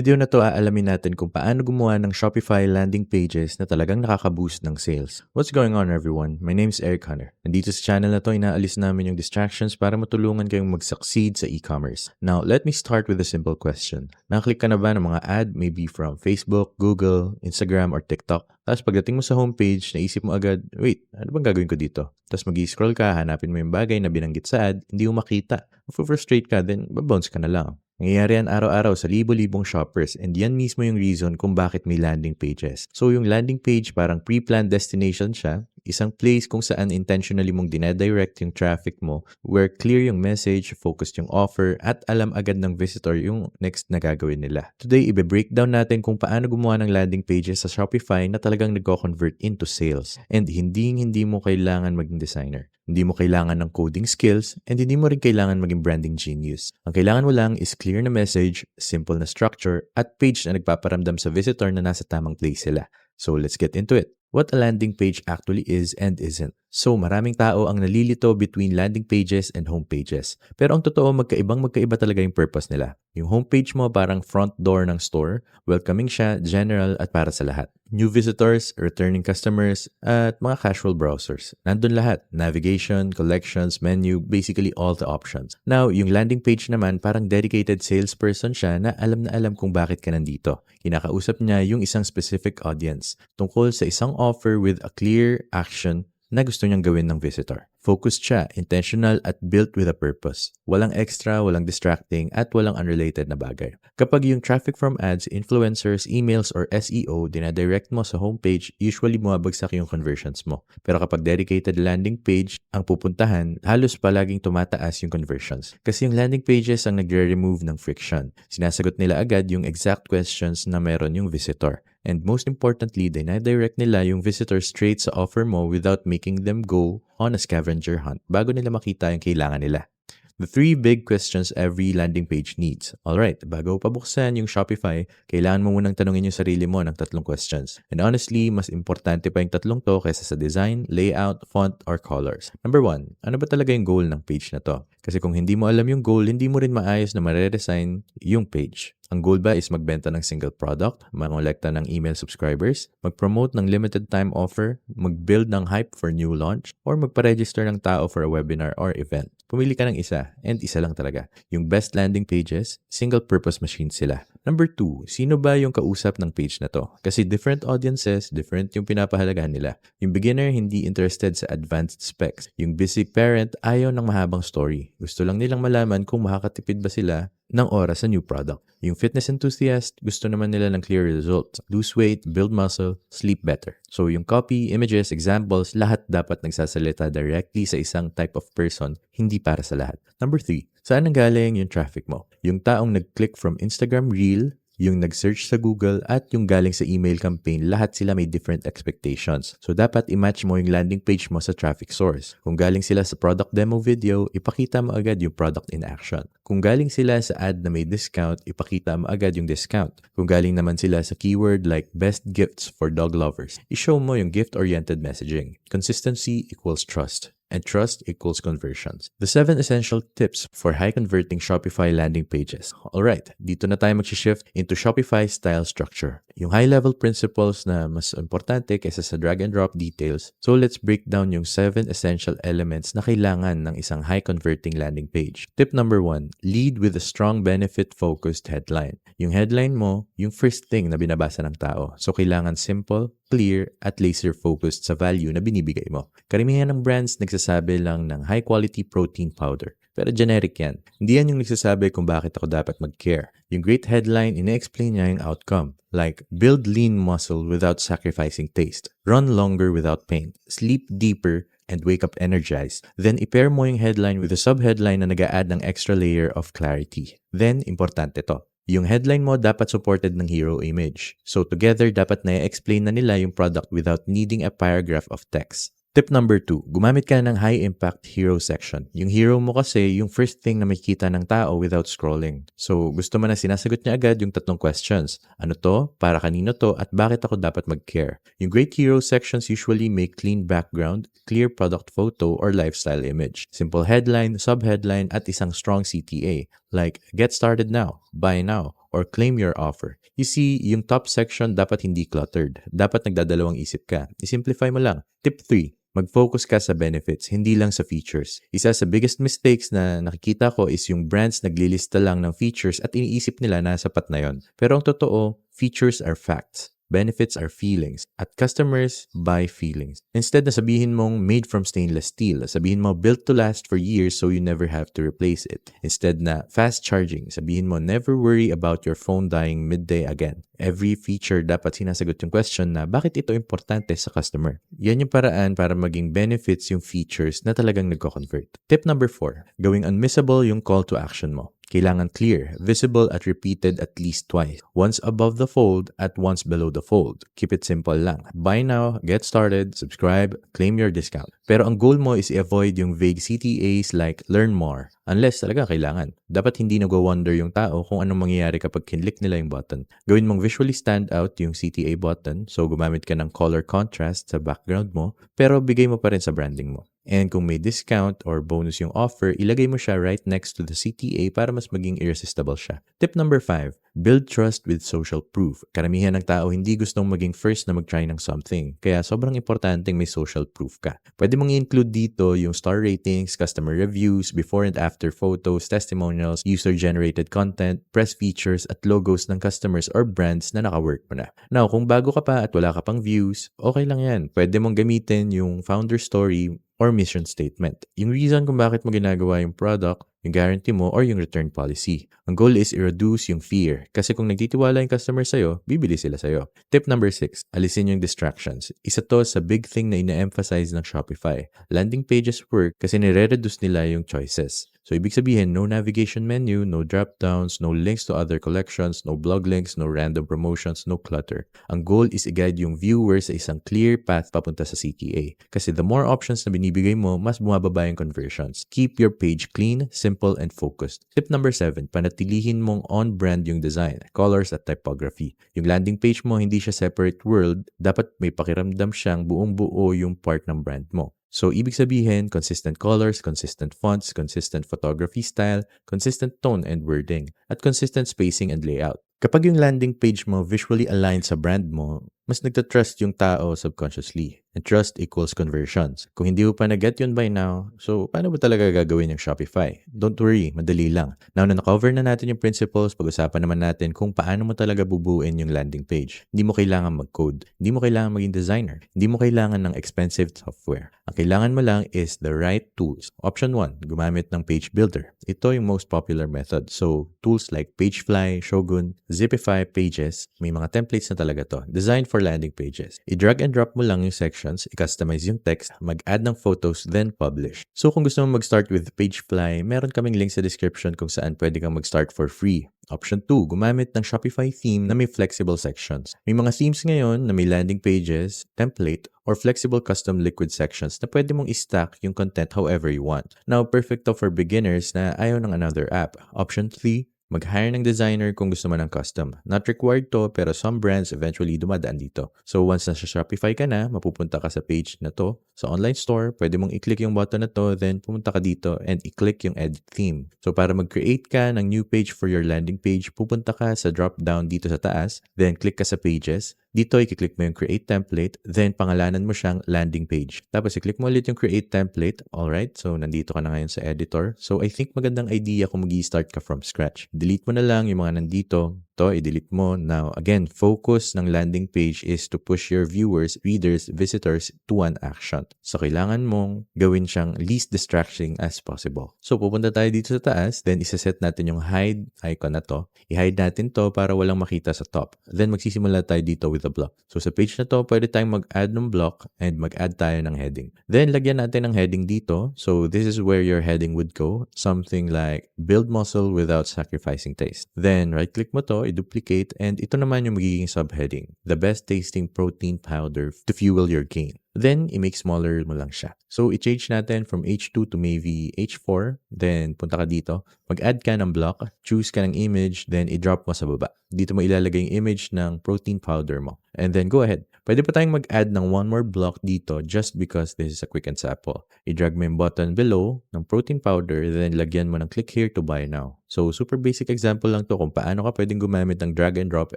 video na to aalamin natin kung paano gumawa ng Shopify landing pages na talagang nakaka-boost ng sales. What's going on everyone? My name is Eric Hunter. Nandito sa channel na to, inaalis namin yung distractions para matulungan kayong mag-succeed sa e-commerce. Now, let me start with a simple question. Nakaklik ka na ba ng mga ad maybe from Facebook, Google, Instagram, or TikTok? Tapos pagdating mo sa homepage, naisip mo agad, wait, ano bang gagawin ko dito? Tapos mag-i-scroll ka, hanapin mo yung bagay na binanggit sa ad, hindi mo makita. Frustrate ka, then babounce ka na lang. Nangyayari yan araw-araw sa libo-libong shoppers and yan mismo yung reason kung bakit may landing pages. So yung landing page parang pre-planned destination siya, isang place kung saan intentionally mong dinedirect yung traffic mo where clear yung message, focused yung offer, at alam agad ng visitor yung next na gagawin nila. Today, ibe-breakdown natin kung paano gumawa ng landing pages sa Shopify na talagang nag-convert into sales. And hindi mo kailangan maging designer. Hindi mo kailangan ng coding skills, and hindi mo rin kailangan maging branding genius. Ang kailangan mo lang is clear na message, simple na structure, at page na nagpaparamdam sa visitor na nasa tamang place sila. So let's get into it. What a landing page actually is and isn't. So maraming tao ang nalilito between landing pages and home pages. Pero ang totoo, magkaiba talaga yung purpose nila. Yung homepage mo parang front door ng store, welcoming siya, general at para sa lahat. New visitors, returning customers, at mga casual browsers. Nandun lahat, navigation, collections, menu, basically all the options. Now, yung landing page naman parang dedicated salesperson siya na alam kung bakit ka nandito. Kinakausap niya yung isang specific audience tungkol sa isang offer with a clear action na gusto niyang gawin ng visitor. Focused siya, intentional at built with a purpose. Walang extra, walang distracting, at walang unrelated na bagay. Kapag yung traffic from ads, influencers, emails, or SEO dinadirect mo sa homepage, usually bumabagsak yung conversions mo. Pero kapag dedicated landing page ang pupuntahan, halos palaging tumataas yung conversions. Kasi yung landing pages ang nagre-remove ng friction. Sinasagot nila agad yung exact questions na meron yung visitor. And most importantly, dinadirect nila yung visitor straight sa offer mo without making them go on a scavenger hunt bago nila makita yung kailangan nila. The 3 big questions every landing page needs. Alright, bago pabuksan yung Shopify, kailangan mo munang tanungin yung sarili mo ng 3 questions. And honestly, mas importante pa yung 3 to kaysa sa design, layout, font, or colors. Number 1, ano ba talaga yung goal ng page na to? Kasi kung hindi mo alam yung goal, hindi mo rin maayos na mare-resign yung page. Ang goal ba is magbenta ng single product, mangolekta ng email subscribers, mag-promote ng limited time offer, mag-build ng hype for new launch, or magpa-register ng tao for a webinar or event. Pumili ka ng isa, and isa lang talaga. Yung best landing pages, single-purpose machines sila. Number 2, sino ba yung kausap ng page na to? Kasi different audiences, different yung pinapahalagahan nila. Yung beginner, hindi interested sa advanced specs. Yung busy parent, ayaw ng mahabang story. Gusto lang nilang malaman kung makakatipid ba sila ng oras sa new product. Yung fitness enthusiast, gusto naman nila ng clear results. Lose weight, build muscle, sleep better. So yung copy, images, examples, lahat dapat nagsasalita directly sa isang type of person, hindi para sa lahat. Number 3, saan nanggaling yung traffic mo? Yung taong nag-click from Instagram Reel, yung nag-search sa Google, at yung galing sa email campaign, lahat sila may different expectations. So dapat i-match mo yung landing page mo sa traffic source. Kung galing sila sa product demo video, ipakita mo agad yung product in action. Kung galing sila sa ad na may discount, ipakita mo agad yung discount. Kung galing naman sila sa keyword like best gifts for dog lovers, i-show mo yung gift-oriented messaging. Consistency equals trust. And trust equals conversions. The 7 essential tips for high-converting Shopify landing pages. Alright, dito na tayo mag-shift into Shopify style structure. Yung high-level principles na mas importante kaysa sa drag-and-drop details. So let's break down yung 7 essential elements na kailangan ng isang high-converting landing page. Tip number 1, lead with a strong benefit-focused headline. Yung headline mo, yung first thing na binabasa ng tao. So kailangan simple, clear, at laser-focused sa value na binibigay mo. Karamihan ng brands nagsasabi lang ng high-quality protein powder. Pero generic yan. Hindi yan yung nagsasabi kung bakit ako dapat mag-care. Yung great headline, ina-explain niya yung outcome. Like, build lean muscle without sacrificing taste. Run longer without pain. Sleep deeper and wake up energized. Then, i-pair mo yung headline with a sub-headline na nag-a-add ng extra layer of clarity. Then, importante to. Yung headline mo dapat supported ng hero image. So together, dapat na-explain na nila yung product without needing a paragraph of text. Tip number 2, gumamit ka ng high-impact hero section. Yung hero mo kasi yung first thing na makikita ng tao without scrolling. So gusto mo na sinasagot niya agad yung 3 questions. Ano to? Para kanino to? At bakit ako dapat mag-care? Yung great hero sections usually make clean background, clear product photo, or lifestyle image. Simple headline, sub-headline, at isang strong CTA. Like, get started now, buy now, or claim your offer. You see, yung top section dapat hindi cluttered. Dapat nagdadalawang isip ka. I-simplify mo lang. Tip 3. Mag-focus ka sa benefits, hindi lang sa features. Isa sa biggest mistakes na nakikita ko is yung brands naglilista lang ng features at iniisip nila na sapat na yon. Pero ang totoo, features are facts. Benefits are feelings. At customers buy feelings. Instead na sabihin mong made from stainless steel, sabihin mo built to last for years so you never have to replace it. Instead na fast charging, sabihin mo never worry about your phone dying midday again. Every feature dapat sinasagot yung question na bakit ito importante sa customer. Yan yung paraan para maging benefits yung features na talagang nagko-convert. Tip number 4, gawing unmissable yung call to action mo. Kailangan clear, visible at repeated at least twice. Once above the fold at once below the fold. Keep it simple lang. Buy now, get started, subscribe, claim your discount. Pero ang goal mo is i-avoid yung vague CTAs like learn more. Unless talaga kailangan. Dapat hindi nagwa-wonder yung tao kung anong mangyayari kapag kinlik nila yung button. Gawin mong visually stand out yung CTA button, so gumamit ka ng color contrast sa background mo, pero bigay mo pa rin sa branding mo. And kung may discount or bonus yung offer, ilagay mo siya right next to the CTA para mas maging irresistible siya. Tip number 5, build trust with social proof. Karamihan ng tao hindi gustong maging first na mag-try ng something, kaya sobrang importanteng may social proof ka. Pwede mong i-include dito yung star ratings, customer reviews, before and after photos, testimonials, user-generated content, press features, at logos ng customers or brands na naka-work mo na. Now, kung bago ka pa at wala ka pang views, okay lang yan. Pwede mong gamitin yung founder story or mission statement. Yung reason kung bakit mo ginagawa yung product, yung guarantee mo, or yung return policy. Ang goal is i-reduce yung fear. Kasi kung nagtitiwala yung customer sa'yo, bibili sila sa'yo. Tip number 6, alisin yung distractions. Isa to sa big thing na ina-emphasize ng Shopify. Landing pages work kasi nire-reduce nila yung choices. So, ibig sabihin, no navigation menu, no drop-downs, no links to other collections, no blog links, no random promotions, no clutter. Ang goal is i-guide yung viewer sa isang clear path papunta sa CTA. Kasi the more options na binibigay mo, mas bumababa yung conversions. Keep your page clean, simple, and focused. Tip number 7, panatilihin mong on-brand yung design, colors, at typography. Yung landing page mo, hindi siya separate world, dapat may pakiramdam siyang buong-buo yung part ng brand mo. So, ibig sabihin, consistent colors, consistent fonts, consistent photography style, consistent tone and wording, at consistent spacing and layout. Kapag yung landing page mo visually aligned sa brand mo, mas nagtatrust yung tao subconsciously. And trust equals conversions. Kung hindi mo pa na-get yun by now, so paano ba talaga gagawin yung Shopify? Don't worry, madali lang. Now na na-cover na natin yung principles, pag-usapan naman natin kung paano mo talaga bubuin yung landing page. Hindi mo kailangan mag-code. Hindi mo kailangan maging designer. Hindi mo kailangan ng expensive software. Ang kailangan mo lang is the right tools. Option 1, gumamit ng page builder. Ito yung most popular method. So, tools like Pagefly, Shogun, Zipify, Pages, may mga templates na talaga to. Designed for landing pages. I-drag and drop mo lang yung sections, i-customize yung text, mag-add ng photos, then publish. So kung gusto mo mag-start with Pagefly, meron kaming link sa description kung saan pwede kang mag-start for free. Option 2, gumamit ng Shopify theme na may flexible sections. May mga themes ngayon na may landing pages, template, or flexible custom liquid sections na pwede mong i-stack yung content however you want. Now, perfect to for beginners na ayaw ng another app. Option 3, mag-hire ng designer kung gusto mo ng custom. Not required to, pero some brands eventually dumadaan dito. So once nasa Shopify ka na, mapupunta ka sa page na to. Sa online store, pwede mong i-click yung button na to, then pumunta ka dito and i-click yung edit theme. So para mag-create ka ng new page for your landing page, pupunta ka sa drop-down dito sa taas, then click ka sa pages. Dito, i-click mo yung create template, then pangalanan mo siyang landing page. Tapos, i-click mo ulit yung create template. Alright, so nandito ka na ngayon sa editor. So, I think magandang idea kung mag-i-start ka from scratch. Delete mo na lang yung mga nandito. Ito, i-delete mo. Now, again, focus ng landing page is to push your viewers, readers, visitors to an action. So, kailangan mong gawin siyang least distracting as possible. So, pupunta tayo dito sa taas, then isa-set natin yung hide icon na to. I-hide natin to para walang makita sa top. Then, magsisimula tayo dito with a block. So, sa page na to, pwede tayong mag-add ng block and mag-add tayo ng heading. Then, lagyan natin ng heading dito. So, this is where your heading would go. Something like, build muscle without sacrificing taste. Then, right-click mo to, i-duplicate, and ito naman yung magiging subheading. The best tasting protein powder to fuel your gain. Then, i-make smaller mo lang siya. So, i-change natin from H2 to maybe H4. Then, punta ka dito. Mag-add ka ng block. Choose ka ng image. Then, i-drop mo sa baba. Dito mo ilalagay yung image ng protein powder mo. And then, go ahead. Pwede pa tayong mag-add ng one more block dito just because this is a quick example. I-drag mo yung button below ng protein powder, then lagyan mo ng click here to buy now. So, super basic example lang to kung paano ka pwedeng gumamit ng drag and drop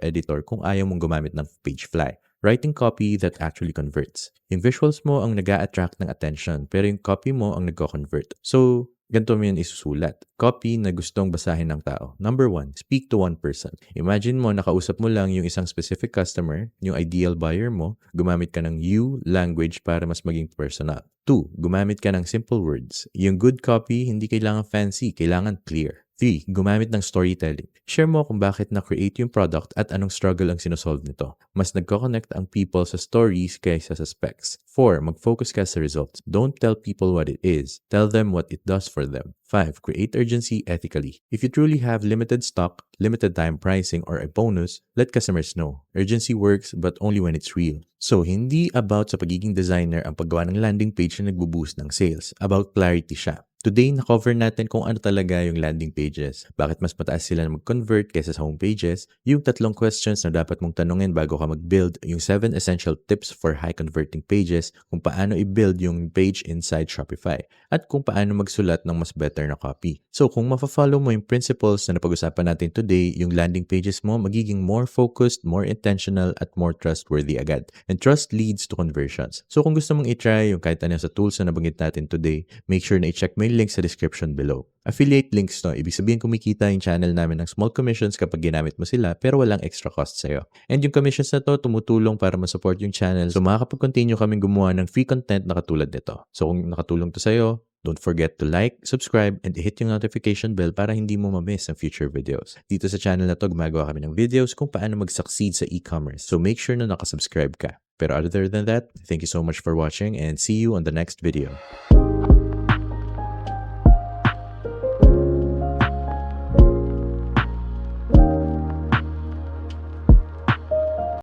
editor kung ayaw mong gumamit ng Pagefly. Writing copy that actually converts. Yung visuals mo ang nag-a-attract ng attention, pero yung copy mo ang nagko-convert. So, ganito mo yun isusulat. Copy na gustong basahin ng tao. Number 1, speak to one person. Imagine mo, nakausap mo lang yung isang specific customer, yung ideal buyer mo, gumamit ka ng you language para mas maging personal. 2, gumamit ka ng simple words. Yung good copy, hindi kailangan fancy, kailangan clear. 3, gumamit ng storytelling. Share mo kung bakit na-create yung product at anong struggle ang sinosolve nito. Mas nagko-connect ang people sa stories kaysa sa specs. 4, mag-focus ka sa results. Don't tell people what it is. Tell them what it does for them. 5, create urgency ethically. If you truly have limited stock, limited time pricing, or a bonus, let customers know. Urgency works but only when it's real. So, hindi about sa pagiging designer ang paggawa ng landing page na nagbo-boost ng sales. About clarity siya. Today, na-cover natin kung ano talaga yung landing pages. Bakit mas mataas sila na mag-convert kaysa sa home pages, yung 3 questions na dapat mong tanungin bago ka mag-build, yung 7 essential tips for high-converting pages, kung paano i-build yung page inside Shopify, at kung paano magsulat ng mas better na copy. So, kung mafa-follow mo yung principles na napag-usapan natin today, yung landing pages mo magiging more focused, more intentional, at more trustworthy agad. And trust leads to conversions. So, kung gusto mong i-try yung kahit ano sa tools na nabanggit natin today, make sure na i-check mo yung link sa description below. Affiliate links to, ibig sabihin kumikita yung channel namin ng small commissions kapag ginamit mo sila pero walang extra cost sa'yo. And yung commissions na to tumutulong para ma-support yung channel so makakapag-continue kaming gumawa ng free content na katulad nito. So kung nakatulong to sa'yo, don't forget to like, subscribe, and hit yung notification bell para hindi mo ma-miss ang future videos. Dito sa channel na to, gumagawa kami ng videos kung paano mag-succeed sa e-commerce. So make sure na nakasubscribe ka. Pero other than that, thank you so much for watching and see you on the next video.